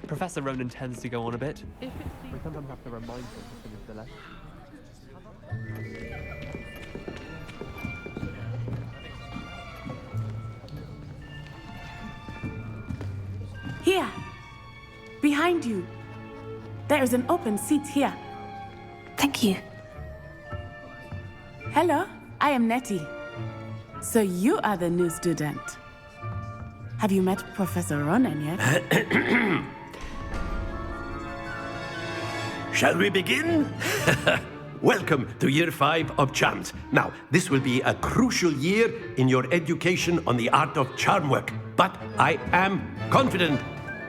Professor Ronan tends to go on a bit. We sometimes have to remind him to finish the lesson. Here, behind you. There is an open seat here. Thank you. Hello, I am Nettie. So you are the new student. Have you met Professor Ronan yet? Shall we begin? Welcome to Year 5 of Charms. Now, this will be a crucial year in your education on the art of charm work. But I am confident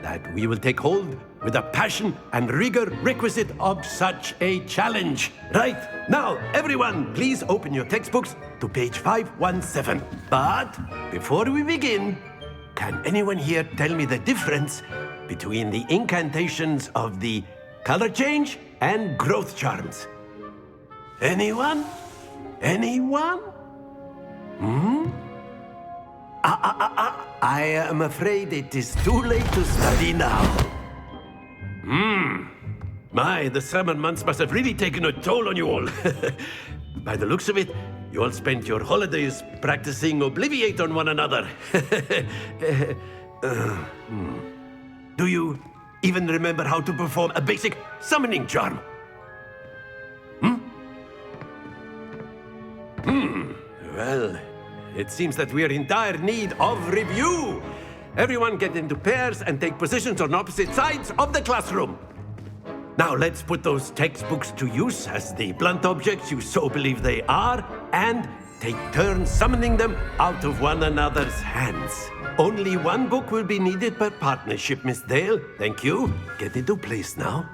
that we will take hold with the passion and rigor requisite of such a challenge. Right, now, everyone, please open your textbooks to page 517. But before we begin, can anyone here tell me the difference between the incantations of the color change and growth charms? Anyone? Anyone? I am afraid it is too late to study now. My, the summer months must have really taken a toll on you all. By the looks of it, you all spent your holidays practicing Obliviate on one another. Do you even remember how to perform a basic summoning charm? Well, it seems that we are in dire need of review. Everyone get into pairs and take positions on opposite sides of the classroom. Now let's put those textbooks to use as the blunt objects you so believe they are, and take turns summoning them out of one another's hands. Only one book will be needed per partnership, Miss Dale. Thank you. Get into place now.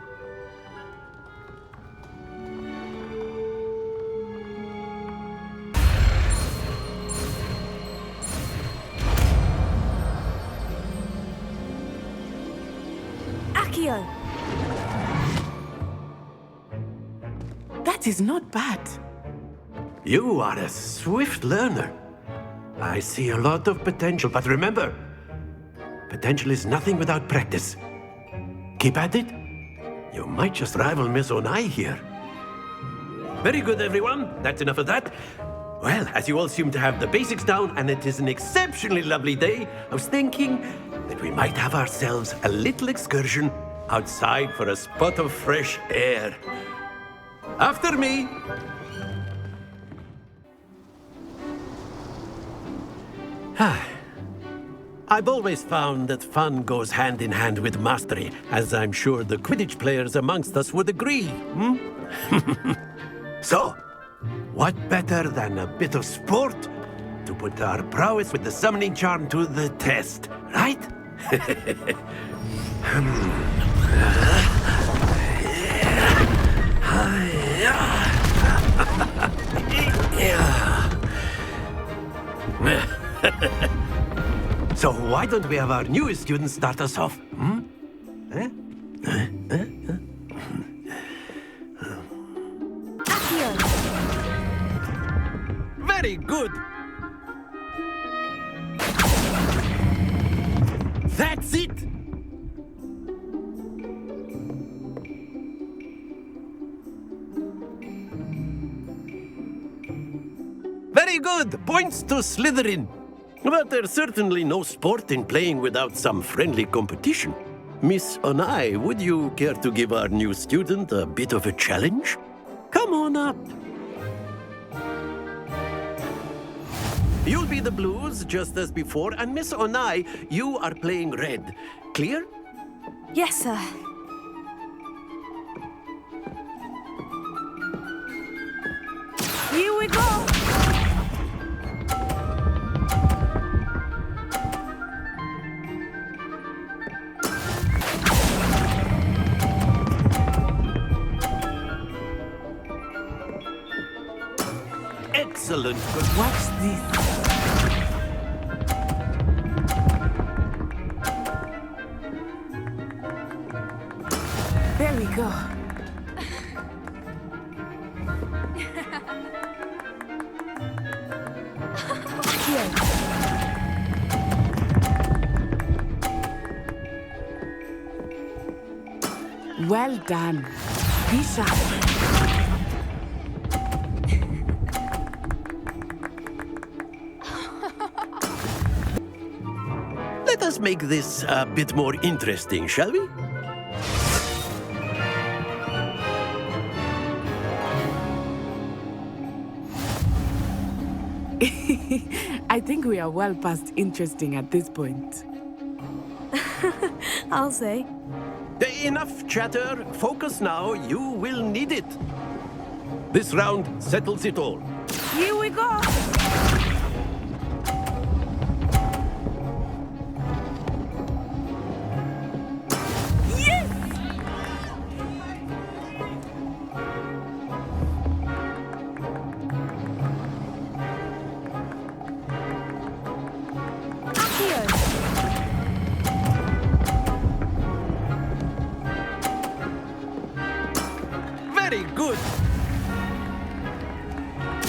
Akio! That is not bad. You are a swift learner. I see a lot of potential, but remember, potential is nothing without practice. Keep at it. You might just rival Miss Onai here. Very good, everyone. That's enough of that. Well, as you all seem to have the basics down, and it is an exceptionally lovely day, I was thinking that we might have ourselves a little excursion outside for a spot of fresh air. After me. I've always found that fun goes hand in hand with mastery, as I'm sure the Quidditch players amongst us would agree. So, what better than a bit of sport to put our prowess with the summoning charm to the test, right? So why don't we have our newest student start us off? Very good. That's it. Very good. Points to Slytherin. But there's certainly no sport in playing without some friendly competition. Miss Onai, would you care to give our new student a bit of a challenge? Come on up. You'll be the blues, just as before, and Miss Onai, you are playing red. Clear? Yes, sir. Here we go! Excellent, but watch this. There we go. Well done. Be sharp. Let us make this a bit more interesting, shall we? I think we are well past interesting at this point. I'll say. Enough chatter. Focus now. You will need it. This round settles it all. Here we go. Yes! Accio. Very good.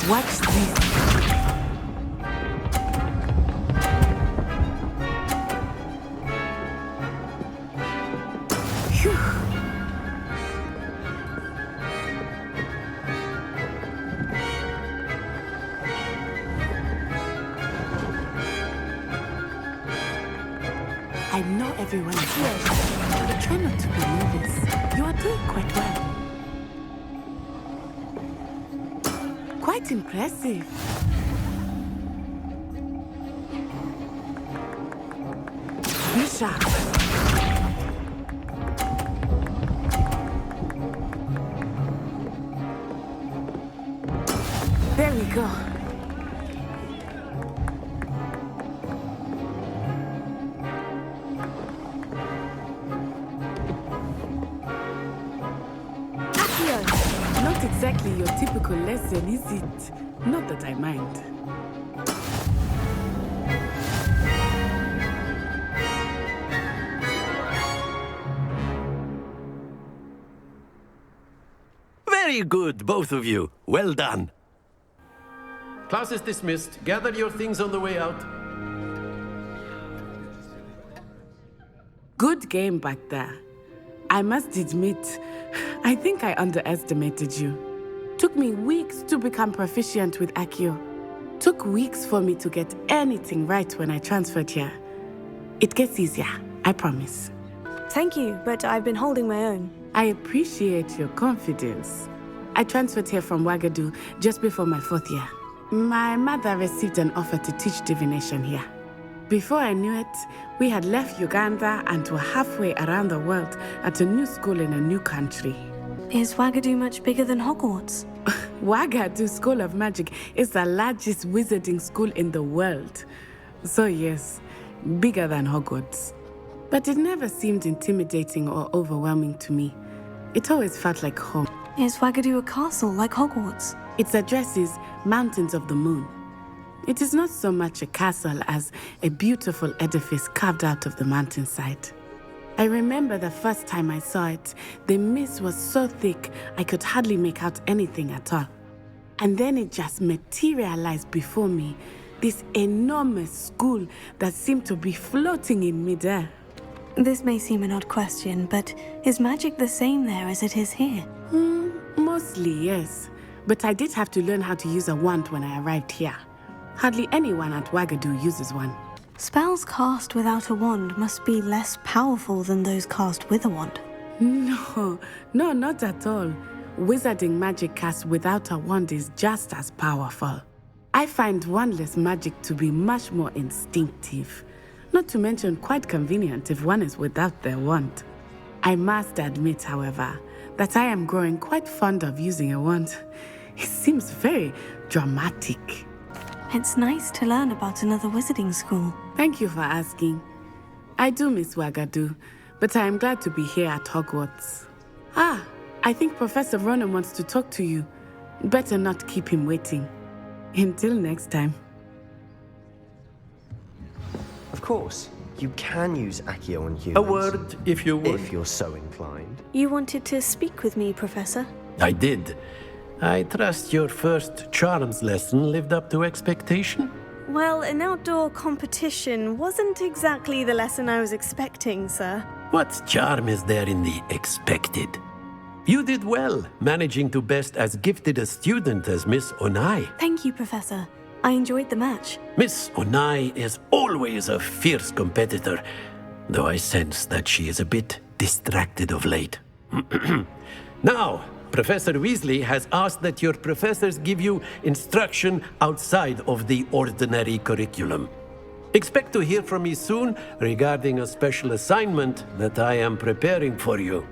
Watch this. Phew. I know everyone is watching, but try not to be nervous. You are doing quite well. Quite impressive. Be sharp. There we go. Accio. Not exactly your typical lesson, is it? Not that I mind. Very good, both of you. Well done. Class is dismissed. Gather your things on the way out. Good game back there. I must admit, I think I underestimated you. Took me weeks to become proficient with Accio. Took weeks for me to get anything right when I transferred here. It gets easier, I promise. Thank you, but I've been holding my own. I appreciate your confidence. I transferred here from Ouagadougou just before my 4th year. My mother received an offer to teach divination here. Before I knew it, we had left Uganda and were halfway around the world at a new school in a new country. Is Ouagadougou much bigger than Hogwarts? Ouagadougou School of Magic is the largest wizarding school in the world. So yes, bigger than Hogwarts. But it never seemed intimidating or overwhelming to me. It always felt like home. Is Ouagadougou a castle like Hogwarts? Its address is Mountains of the Moon. It is not so much a castle as a beautiful edifice carved out of the mountainside. I remember the first time I saw it, the mist was so thick I could hardly make out anything at all. And then it just materialized before me, this enormous school that seemed to be floating in midair. This may seem an odd question, but is magic the same there as it is here? Mostly, yes. But I did have to learn how to use a wand when I arrived here. Hardly anyone at Ouagadougou uses one. Spells cast without a wand must be less powerful than those cast with a wand. No, not at all. Wizarding magic cast without a wand is just as powerful. I find wandless magic to be much more instinctive. Not to mention quite convenient if one is without their wand. I must admit, however, that I am growing quite fond of using a wand. It seems very dramatic. It's nice to learn about another wizarding school. Thank you for asking. I do miss Ouagadougou, but I am glad to be here at Hogwarts. I think Professor Ronan wants to talk to you. Better not keep him waiting. Until next time. Of course, you can use Accio on humans. A word, if you would. If you're so inclined. You wanted to speak with me, Professor? I did. I trust your first charms lesson lived up to expectation? Well, an outdoor competition wasn't exactly the lesson I was expecting, sir. What charm is there in the expected? You did well, managing to best as gifted a student as Miss Onai. Thank you, Professor. I enjoyed the match. Miss Onai is always a fierce competitor, though I sense that she is a bit distracted of late. Now, Professor Weasley has asked that your professors give you instruction outside of the ordinary curriculum. Expect to hear from me soon regarding a special assignment that I am preparing for you.